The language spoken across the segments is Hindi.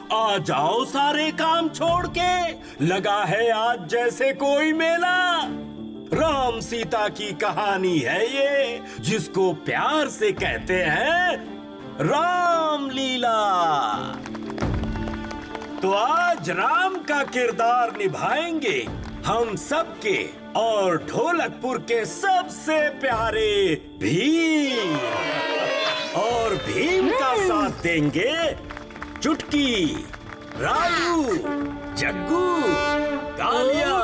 आ जाओ सारे काम छोड़ के, लगा है आज जैसे कोई मेला। राम सीता की कहानी है ये, जिसको प्यार से कहते हैं राम लीला। तो आज राम का किरदार निभाएंगे हम सबके और ढोलकपुर के सबसे प्यारे भीम। और भीम का साथ देंगे चुटकी, राजू, जग्गू, कालिया,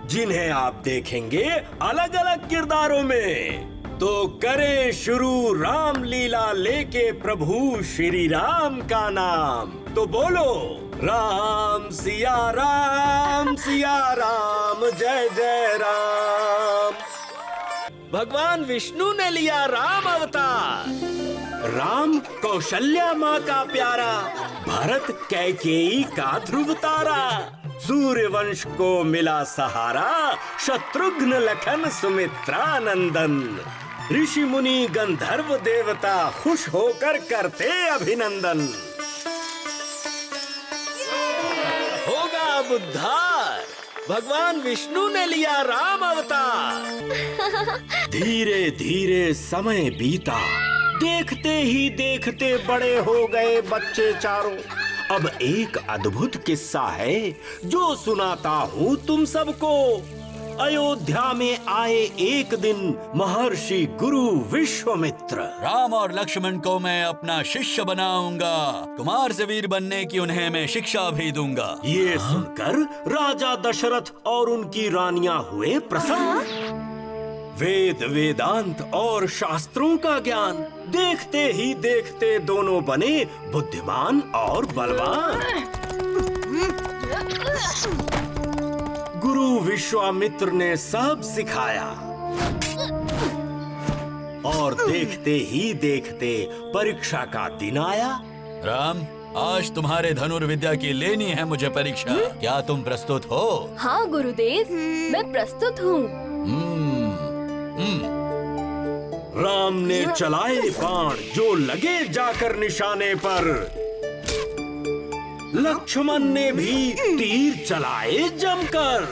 जिन्हें आप देखेंगे अलग अलग किरदारों में। तो करें शुरू रामलीला लेके प्रभु श्री राम का नाम। तो बोलो राम सिया राम, जय जय राम। भगवान विष्णु ने लिया राम अवतार। राम कौशल्या माँ का प्यारा, भरत कैकेयी का ध्रुव तारा। सूर्य वंश को मिला सहारा, शत्रुघ्न लखन सुमित्रा नंदन। ऋषि मुनि गंधर्व देवता खुश होकर करते अभिनंदन। होगा अब उद्धार, भगवान विष्णु ने लिया राम अवतार। धीरे धीरे समय बीता, देखते ही देखते बड़े हो गए बच्चे चारों। अब एक अद्भुत किस्सा है जो सुनाता हूँ तुम सबको। अयोध्या में आए एक दिन महर्षि गुरु विश्वामित्र। राम और लक्ष्मण को मैं अपना शिष्य बनाऊंगा, कुमार से वीर बनने की उन्हें मैं शिक्षा भी दूंगा। ये सुनकर राजा दशरथ और उनकी रानियां हुए प्रसन्न। वेद वेदांत और शास्त्रों का ज्ञान देखते ही देखते दोनों बने बुद्धिमान और बलवान। गुरु विश्वामित्र ने सब सिखाया और देखते ही देखते परीक्षा का दिन आया। राम, आज तुम्हारे धनुर्विद्या की लेनी है मुझे परीक्षा। क्या तुम प्रस्तुत हो? हाँ गुरुदेव, मैं प्रस्तुत हूँ। राम ने चलाए बाण जो लगे जाकर निशाने पर। लक्ष्मण ने भी तीर चलाए जमकर।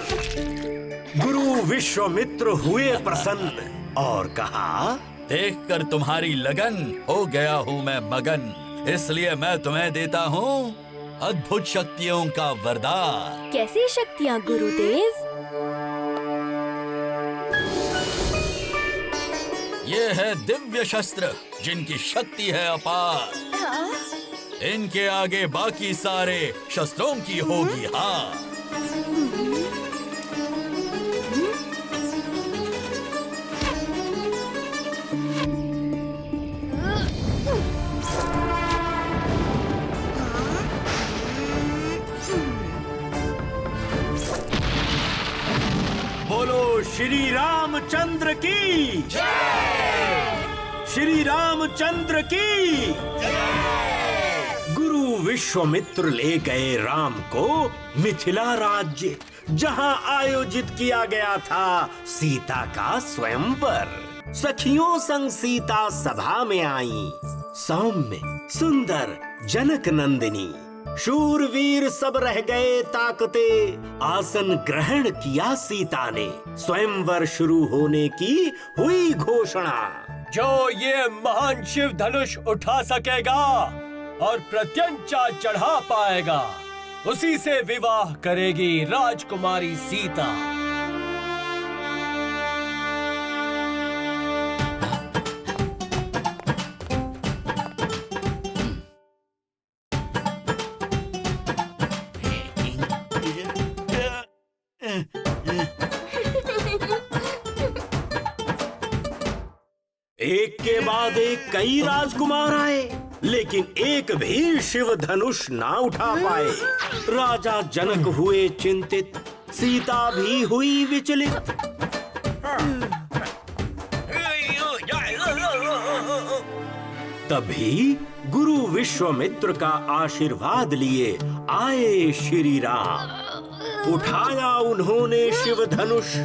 गुरु विश्वामित्र हुए प्रसन्न और कहा, देखकर तुम्हारी लगन हो गया हूँ मैं मगन, इसलिए मैं तुम्हें देता हूँ अद्भुत शक्तियों का वरदान। कैसी शक्तियाँ गुरुदेव? ये है दिव्य शस्त्र जिनकी शक्ति है अपार। इनके आगे बाकी सारे शस्त्रों की होगी हार। बोलो श्री रामचंद्र की जय। श्री रामचंद्र की जय। गुरु विश्वामित्र ले गए राम को मिथिला राज्य, जहां आयोजित किया गया था सीता का स्वयंवर। सखियों संग सीता सभा में आई, सौम्य सुंदर जनक नंदिनी। शूरवीर सब रह गए ताकते, आसन ग्रहण किया सीता ने। स्वयंवर शुरू होने की हुई घोषणा। जो ये महान शिव धनुष उठा सकेगा और प्रत्यंचा चढ़ा पाएगा, उसी से विवाह करेगी राजकुमारी सीता। एक के बाद एक कई राजकुमार आए, लेकिन एक भी शिव धनुष ना उठा पाए। राजा जनक हुए चिंतित, सीता भी हुई विचलित। तभी गुरु विश्वामित्र का आशीर्वाद लिए आए श्री राम। उठाया उन्होंने शिव धनुष।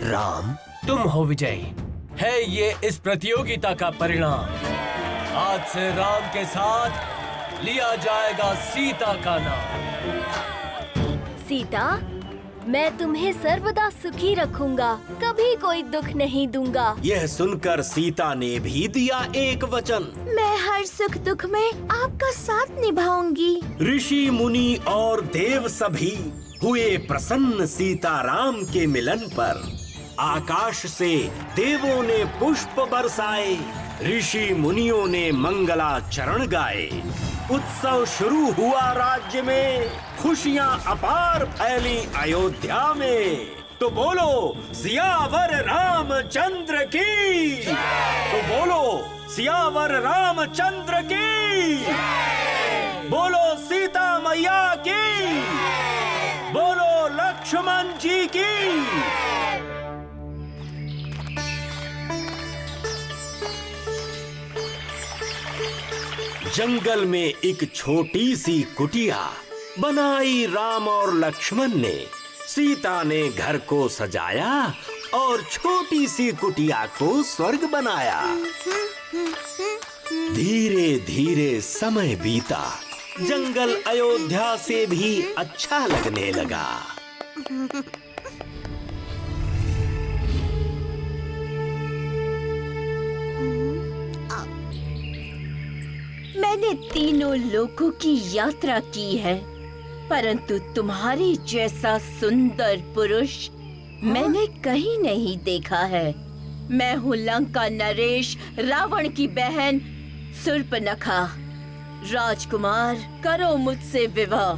राम, तुम हो विजयी, है ये इस प्रतियोगिता का परिणाम। आज से राम के साथ लिया जाएगा सीता का नाम। सीता, मैं तुम्हें सर्वदा सुखी रखूंगा, कभी कोई दुख नहीं दूंगा। यह सुनकर सीता ने भी दिया एक वचन। मैं हर सुख दुख में आपका साथ निभाऊंगी। ऋषि मुनि और देव सभी हुए प्रसन्न सीताराम के मिलन पर। आकाश से देवों ने पुष्प बरसाए, ऋषि मुनियों ने मंगलाचरण गाए। उत्सव शुरू हुआ राज्य में, खुशियां अपार फैली अयोध्या में। तो बोलो सियावर रामचंद्र की, तो बोलो सियावर रामचंद्र की, बोलो सीता मैया की, बोलो लक्ष्मण जी की। जंगल में एक छोटी सी कुटिया बनाई राम और लक्ष्मण ने। सीता ने घर को सजाया और छोटी सी कुटिया को स्वर्ग बनाया। धीरे धीरे समय बीता, जंगल अयोध्या से भी अच्छा लगने लगा। मैंने तीनों लोकों की यात्रा की है, परंतु तुम्हारे जैसा सुंदर पुरुष मैंने कहीं नहीं देखा है। मैं हूँ लंका नरेश, रावण की बहन शूर्पणखा। राजकुमार, करो मुझसे विवाह।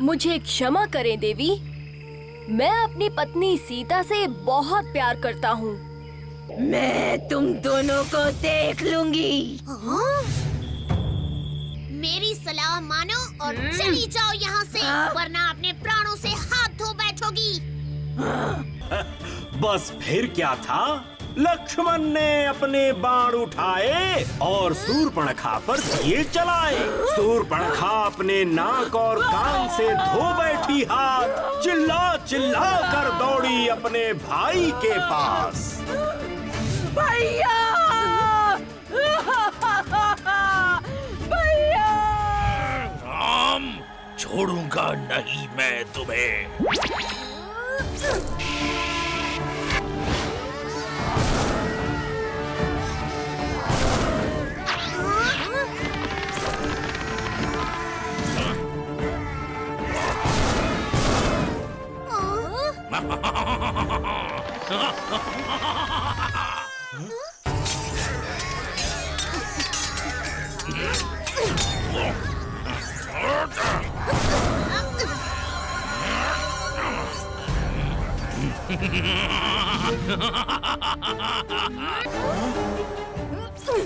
मुझे क्षमा करें देवी, मैं अपनी पत्नी सीता से बहुत प्यार करता हूँ। मैं तुम दोनों को देख लूंगी। मेरी सलाह मानो और चली जाओ यहाँ से, वरना अपने प्राणों से हाथ धो बैठोगी। बस फिर क्या था, लक्ष्मण ने अपने बाण उठाए और शूर्पणखा पर दिए चलाए। शूर्पणखा अपने नाक और कान से धो बैठी हाथ, चिल्ला चिल्ला कर दौड़ी अपने भाई के पास। भैया! भैया! राम, छोड़ूंगा नहीं मैं तुम्हें।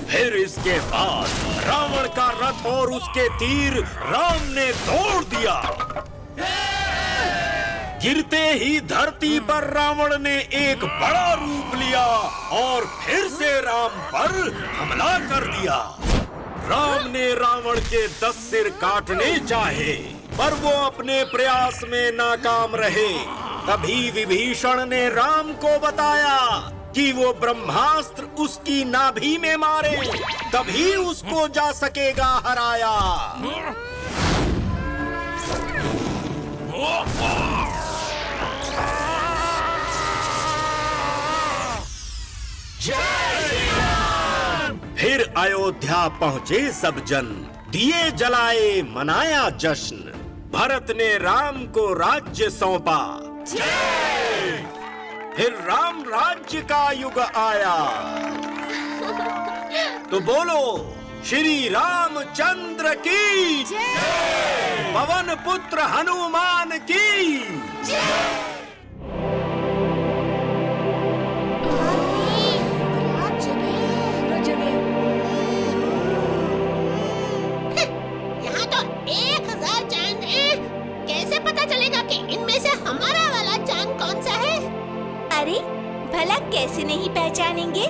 फिर इसके बाद रावण का रथ और उसके तीर राम ने तोड़ दिया। गिरते ही धरती पर रावण ने एक बड़ा रूप लिया और फिर से राम पर हमला कर दिया। राम ने रावण के 10 सिर काटने चाहे, पर वो अपने प्रयास में नाकाम रहे। तभी विभीषण ने राम को बताया कि वो ब्रह्मास्त्र उसकी नाभि में मारे, तभी उसको जा सकेगा हराया। फिर अयोध्या पहुँचे सब जन, दिए जलाए मनाया जश्न। भरत ने राम को राज्य सौंपा, फिर राम राज्य का युग आया। तो बोलो श्री रामचंद्र की जय, पवन पुत्र हनुमान की जय। यहाँ तो 1000 चांद हैं। कैसे पता चलेगा कि इनमें से हमारा वाला चांद कौन सा है? अरे भला कैसे नहीं पहचानेंगे?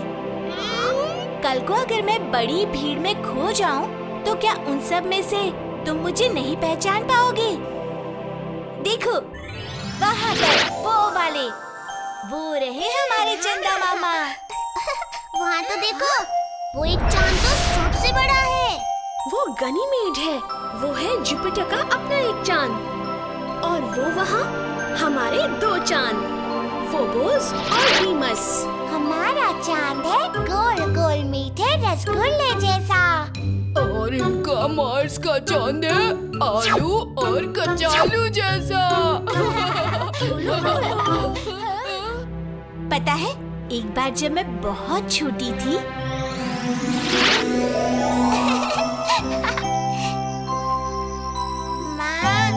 कल को अगर मैं बड़ी भीड़ में खो जाऊं, तो क्या उन सब में से तुम मुझे नहीं पहचान पाओगे? देखो वहाँ पर वो वाले, वो रहे हमारे चंदा मामा। वहाँ तो देखो, वो एक चांद तो सबसे बड़ा है। वो गनीमेड है। वो है जुपिटर का अपना एक चांद, और वो वहाँ हमारे 2 चांद, फोबोस और डीमस। हमारा चांद है गोल गोल मीठे रसगुल्ले जैसा। और इनका मार्स का चांद है आलू और कचालू जैसा। पता है, एक बार जब मैं बहुत छोटी थी माँ,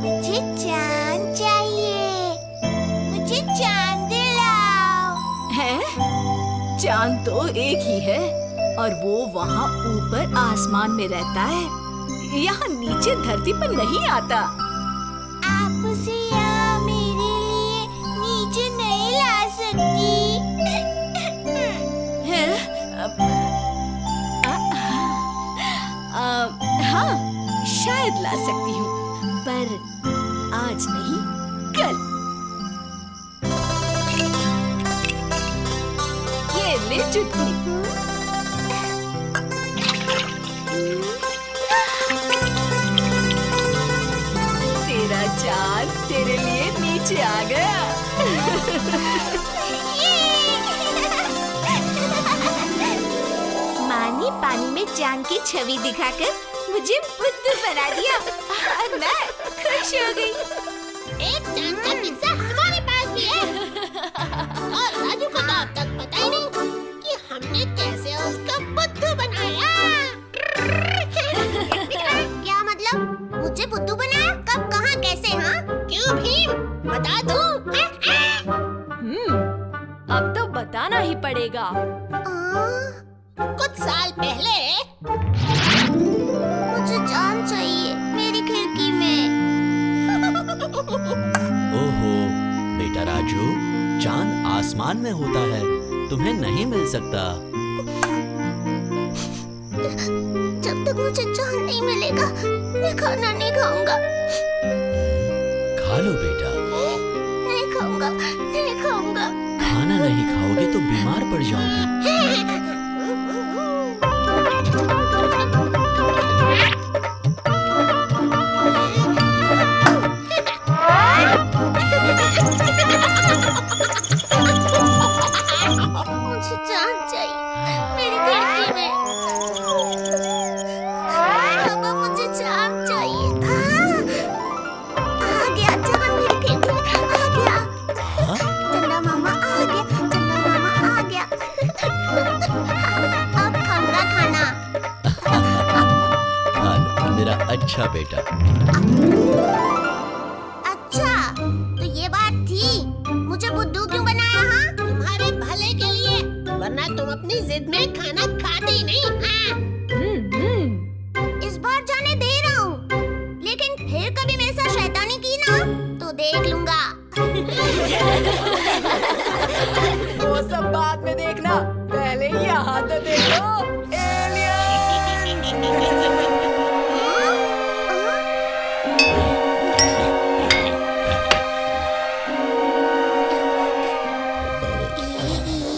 मुझे चांद चाहिए, मुझे चांद दिलाओ। है? चांद तो एक ही है और वो वहाँ ऊपर आसमान में रहता है, यहाँ नीचे धरती पर नहीं आता। आप उसे यहाँ मेरे लिए नीचे नहीं ला सकती। है? हाँ, शायद ला सकती हूँ, पर आज नहीं, कल। ये ले चुटकी। तेरा चांद तेरे लिए नीचे आ गया। माँ ने पानी में चांद की छवि दिखाकर मुझे बुद्धू बना दिया और मैं खुश हो गई। एक चांद का किस्सा हमारे पास भी है और राजू को तो अब तक पता ही नहीं कि हमने कैसे उसका बुद्धू बनाया। क्या मतलब? मुझे बुद्धू बनाया? कब, कहाँ, कैसे? हाँ, क्यों भीम? बता दूं? अब तो बताना ही पड़ेगा। कुछ साल पहले मुझे चांद चाहिए मेरी खिड़की में। ओहो बेटा राजू, चांद आसमान में होता है, तुम्हें नहीं मिल सकता। जब तक मुझे चांद नहीं मिलेगा मैं खाना नहीं खाऊंगा। खा लो बेटा। नहीं खाऊंगा, नहीं खाऊंगा। खाना नहीं खाओगे तो बीमार पड़ जाओगी। मुझे चांद चाहिए मेरी खिड़की में। पापा, मुझे चांद चाहिए। आ गया चांद मेरी खिड़की में, आ गया। चंदा मामा आ गया, चंदा मामा आ गया। अब खाऊंगा खाना। खा लो मेरा अच्छा बेटा। अच्छा, तो ये बात थी। मुझे बुद्धू क्यों बनाया? हाँ, तुम्हारे भले के लिए, वरना तुम अपनी जिद में खाना खाते ही नहीं। हाँ। इस बार जाने दे रहा हूँ, लेकिन फिर कभी मेरे साथ शैतानी की ना तो देख लूंगा। वो सब बाद में देखना, पहले यहाँ तो देखो।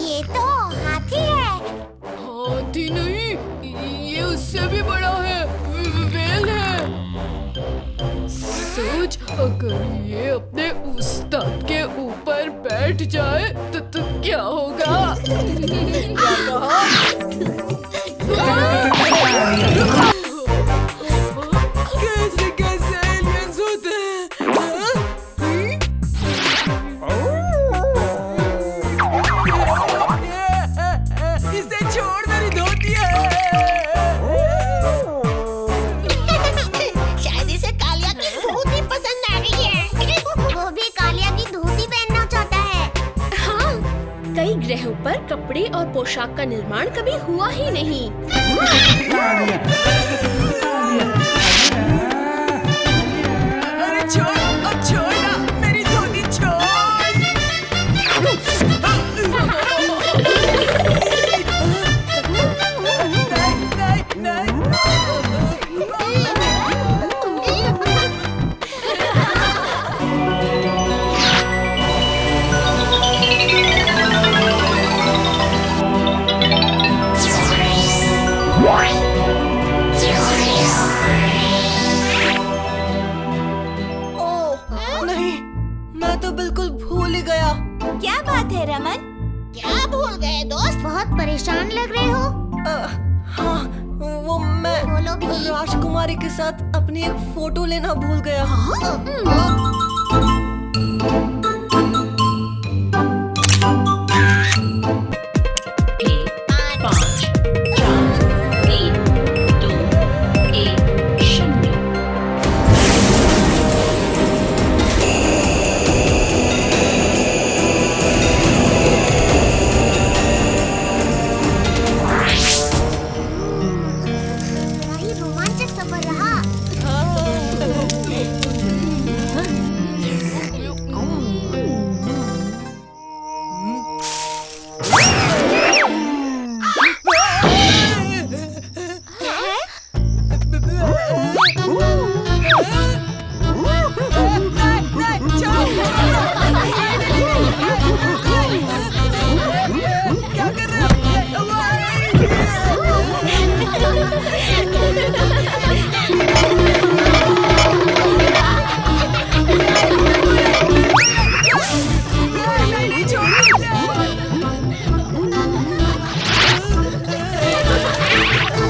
ये तो हाथी है। हाथी नहीं, ये उससे भी बड़ा है, वेल है। सोच, अगर ये अपने उस्ताद के ऊपर बैठ जाए तो क्या होगा? क्या कहा? कैसे कैसे एलियंस होते हैं? इसे छोड़ मेरी धोती है। शायद इसे कालिया की धोती पसंद आ गई है। वो भी कालिया की धोती पहनना चाहता है। हाँ, कई ग्रहों पर कपड़े और पोशाक का निर्माण कभी हुआ ही नहीं। अरे छोड़, अब छोड़ ना, मेरी धोती छोड़। नहीं, नहीं, मैं तो बिल्कुल भूल ही गया। क्या बात है रमन? क्या भूल गए दोस्त? बहुत परेशान लग रहे हो। हाँ, वो मैं बोलो भी। राजकुमारी के साथ अपनी एक फोटो लेना भूल गया। बड़ा ही रोमांचक सफर रहा।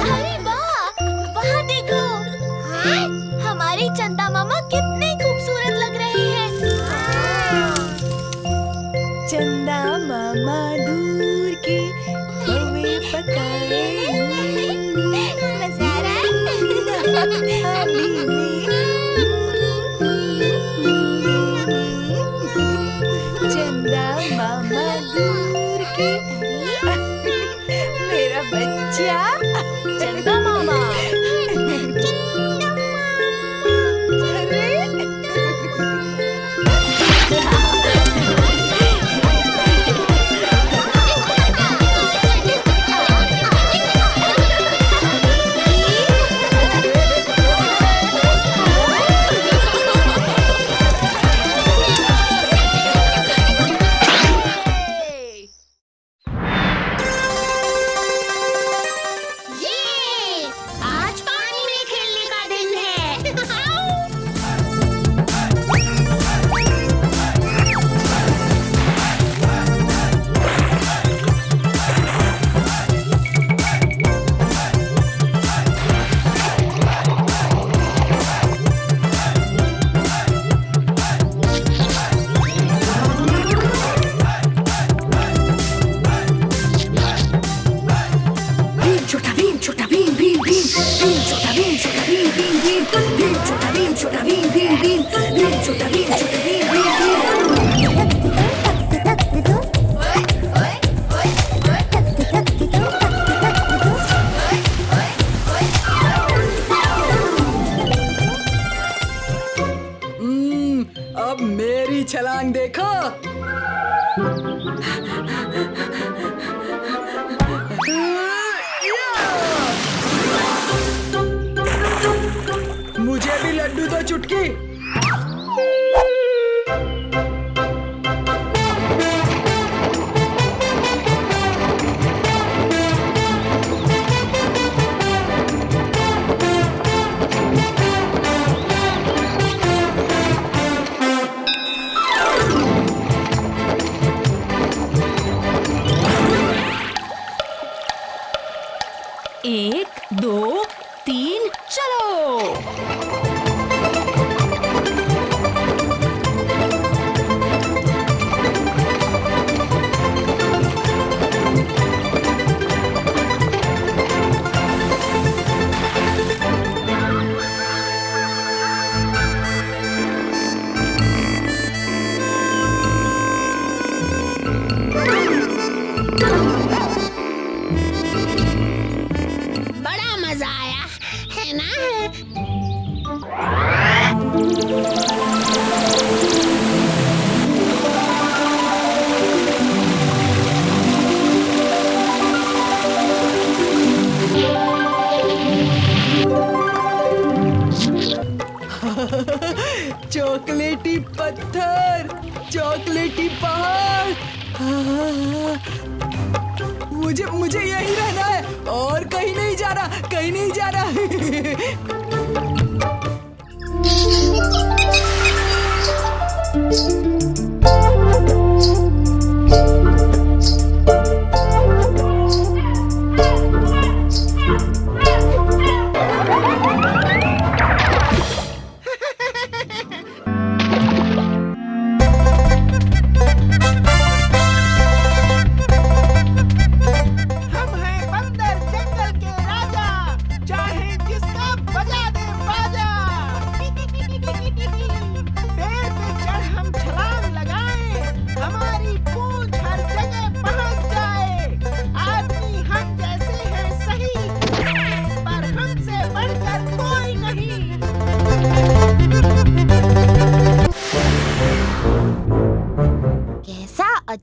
अरे वाह, वहाँ देखो। हमारे चंदा मामा कितने खूबसूरत लग रहे हैं। चंदा मामा दूर के हमें पकाए मजा आ रहा है। चंदा मामा दूर के मेरा बच्चा। चंदा मामा। ये आज पानी में खेलने का दिन है। अब मेरी छलांग देखो। मुझे भी लड्डू दो चुटकी। एक, दो, तीन, चलो। बड़ा मजा आया है ना? चॉकलेटी पत्थर, चॉकलेटी पहाड़। मुझे यहीं रहना है और कहीं नहीं जाना, कहीं नहीं जाना।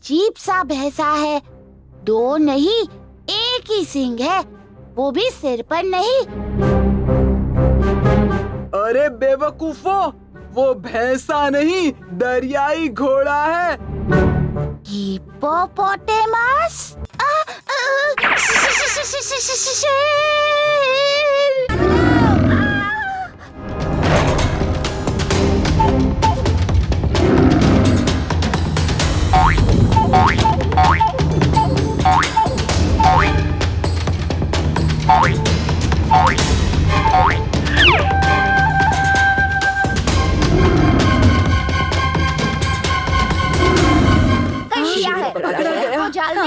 अजीब सा भैंसा है। 2 नहीं, 1 ही सींग है, वो भी सिर पर नहीं। अरे बेवकूफो, वो भैंसा नहीं, दरियाई घोड़ा है। हिप्पोपोटेमस?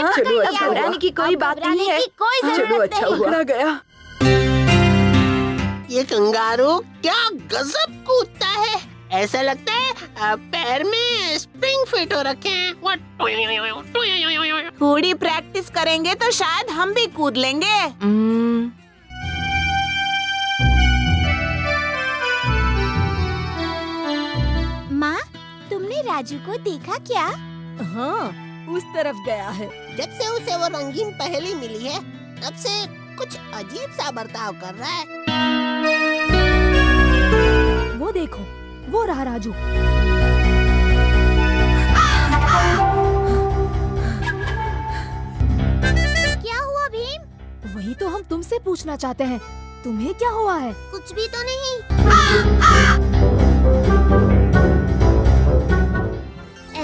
चलो, अच्छा, घबराने की कोई बात नहीं है। चलो, अच्छा हुआ। पकड़ा गया। ये कंगारू क्या गजब कूदता है। ऐसा लगता है पैर में स्प्रिंग फिट हो रखे हैं। थोड़ी प्रैक्टिस करेंगे तो शायद हम भी कूद लेंगे। माँ, तुमने राजू को देखा क्या? हाँ, उस तरफ गया है। जब से उसे वो रंगीन पहेली मिली है, तब से कुछ अजीब सा बर्ताव कर रहा है। वो देखो, वो रहा राजू। क्या हुआ भीम? वही तो हम तुमसे पूछना चाहते हैं, तुम्हें क्या हुआ है? कुछ भी तो नहीं।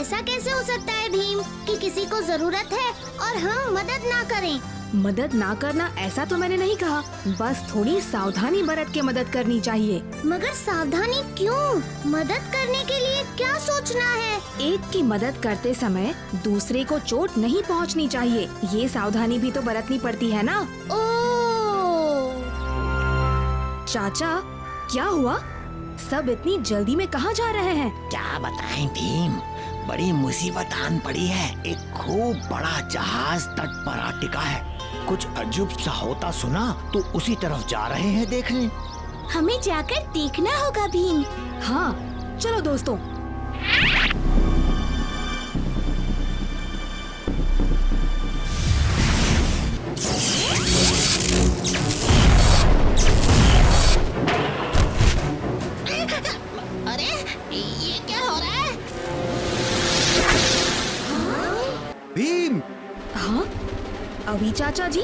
ऐसा कैसे हो सकता है भीम कि किसी को जरूरत है और हम मदद ना करें? मदद ना करना ऐसा तो मैंने नहीं कहा, बस थोड़ी सावधानी बरत के मदद करनी चाहिए। मगर सावधानी क्यों? मदद करने के लिए क्या सोचना है? एक की मदद करते समय दूसरे को चोट नहीं पहुंचनी चाहिए, ये सावधानी भी तो बरतनी पड़ती है ना। ओह! चाचा, क्या हुआ? सब इतनी जल्दी में कहाँ जा रहे हैं? क्या बताएं भीम, बड़ी मुसीबत आन पड़ी है। एक खूब बड़ा जहाज तट पर आ टिका है। कुछ अजूब सा होता सुना तो उसी तरफ जा रहे हैं देखने। हमें जाकर देखना होगा भीम। हाँ, चलो दोस्तों। अरे ये क्या हो रहा है? भीम, हाँ, अभी चाचा जी,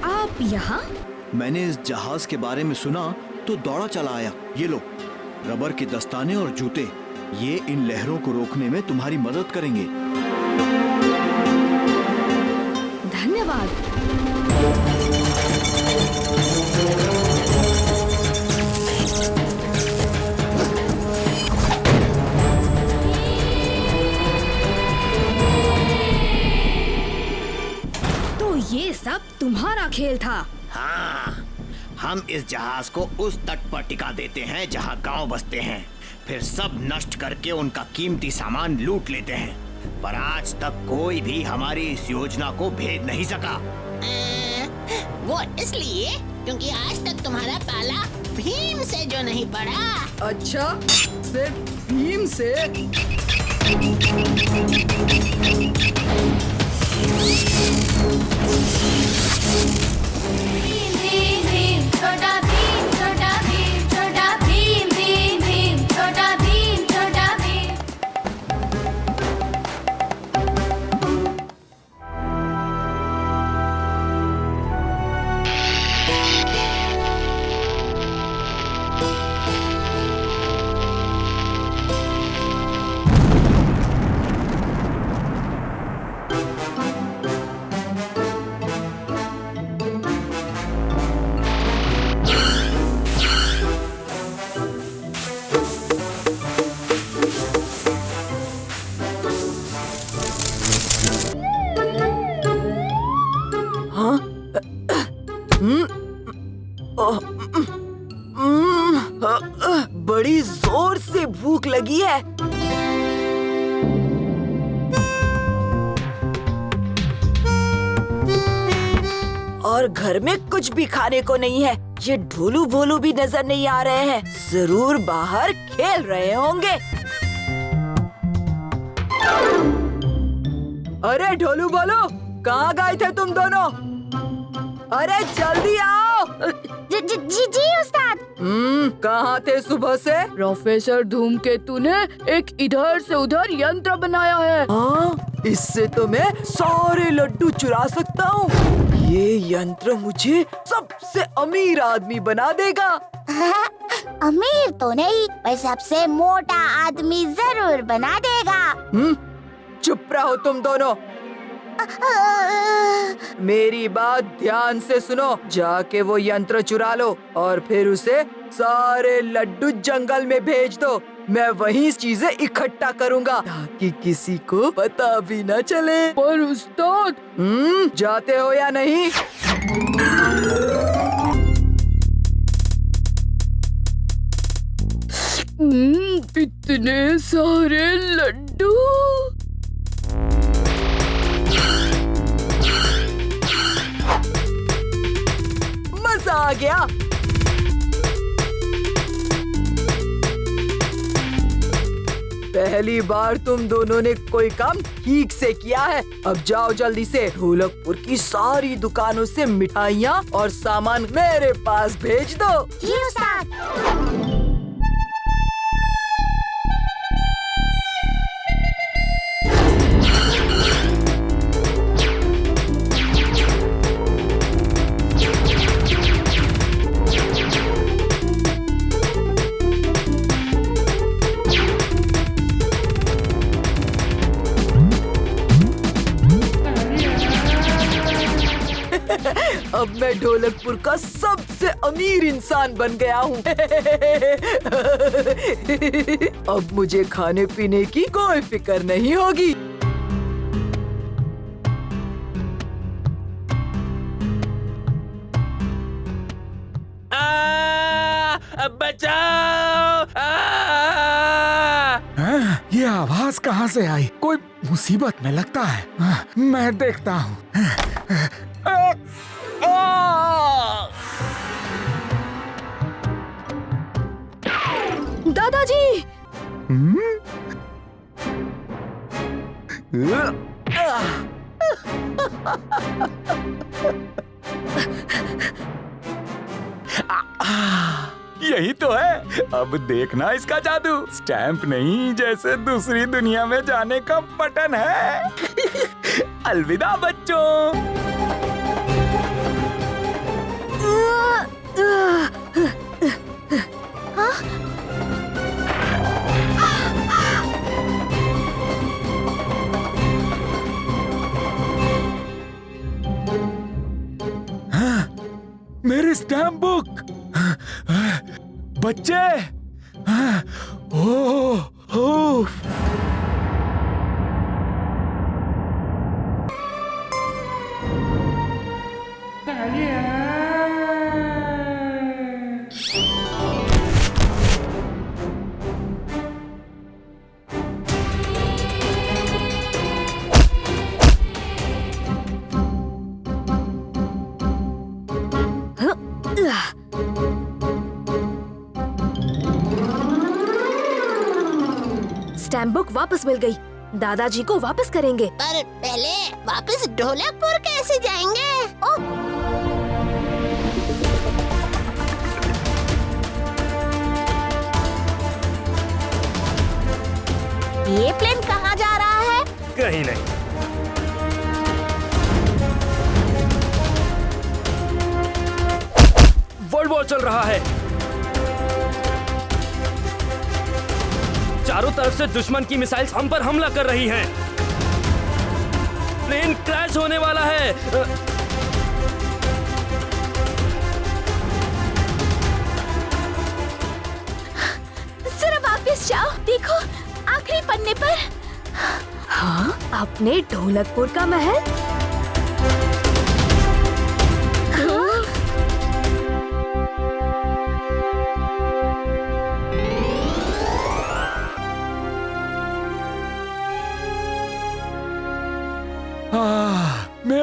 आप यहाँ? मैंने इस जहाज के बारे में सुना तो दौड़ा चला आया। ये लो, रबर के दस्ताने और जूते, ये इन लहरों को रोकने में तुम्हारी मदद करेंगे। धन्यवाद। तो ये सब तुम्हारा खेल था? हाँ, हम इस जहाज को उस तट पर टिका देते हैं जहाँ गांव बसते हैं, फिर सब नष्ट करके उनका कीमती सामान लूट लेते हैं। पर आज तक कोई भी हमारी इस योजना को भेद नहीं सका। वो इसलिए क्योंकि आज तक तुम्हारा पाला भीम से जो नहीं पड़ा। अच्छा, सिर्फ भीम से? बड़ी जोर से भूख लगी है। और घर में कुछ भी खाने को नहीं है। ये ढोलू भोलू भी नजर नहीं आ रहे हैं, जरूर बाहर खेल रहे होंगे। अरे ढोलू बोलो, कहाँ गए थे तुम दोनों? अरे जल्दी आओ। जी उस्ताद। कहाँ थे सुबह से? प्रोफेसर धूमकेतु ने एक इधर से उधर यंत्र बनाया है। हाँ, इससे तो मैं सारे लड्डू चुरा सकता हूँ। ये यंत्र मुझे सबसे अमीर आदमी बना देगा। अमीर तो नहीं, पर सबसे मोटा आदमी जरूर बना देगा। चुप रहो तुम दोनों। मेरी बात ध्यान से सुनो। जाके वो यंत्र चुरा लो और फिर उसे सारे लड्डू जंगल में भेज दो। मैं वहीं चीजें इकट्ठा करूंगा ताकि किसी को पता भी न चले। पर उस्ताद, जाते हो या नहीं? इतने सारे लड्डू। मजा आ गया। पहली बार तुम दोनों ने कोई काम ठीक से किया है। अब जाओ जल्दी से ढोलकपुर की सारी दुकानों से मिठाइयाँ और सामान मेरे पास भेज दो। जी उस्ताद। अब मैं ढोलकपुर का सबसे अमीर इंसान बन गया हूँ। अब मुझे खाने पीने की कोई फिक्र नहीं होगी। बचाओ! ये आवाज कहाँ से आई? कोई मुसीबत में लगता है। मैं देखता हूँ। दादाजी! यही तो है। अब देखना इसका जादू। स्टैंप नहीं, जैसे दूसरी दुनिया में जाने का बटन है। अलविदा बच्चों। मेरी स्टैम्प बुक। बच्चे, ओह, स्टैम्प बुक वापस मिल गई। दादाजी को वापस करेंगे। पर पहले वापस ढोलकपुर कैसे जाएंगे? ये प्लेन कहाँ जा रहा है? कहीं नहीं। वर्ल्ड वॉर चल रहा है। चारों तरफ से दुश्मन की मिसाइल्स हम पर हमला कर रही हैं। प्लेन क्रैश होने वाला है। जरा वापस जाओ, देखो आखिरी पन्ने पर। हाँ, अपने ढोलकपुर का महल।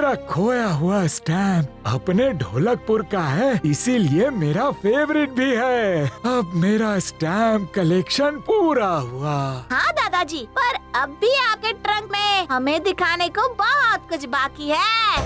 मेरा खोया हुआ स्टैम्प अपने ढोलकपुर का है, इसीलिए मेरा फेवरेट भी है। अब मेरा स्टैम्प कलेक्शन पूरा हुआ। हाँ दादाजी, पर अब भी आपके ट्रंक में हमें दिखाने को बहुत कुछ बाकी है।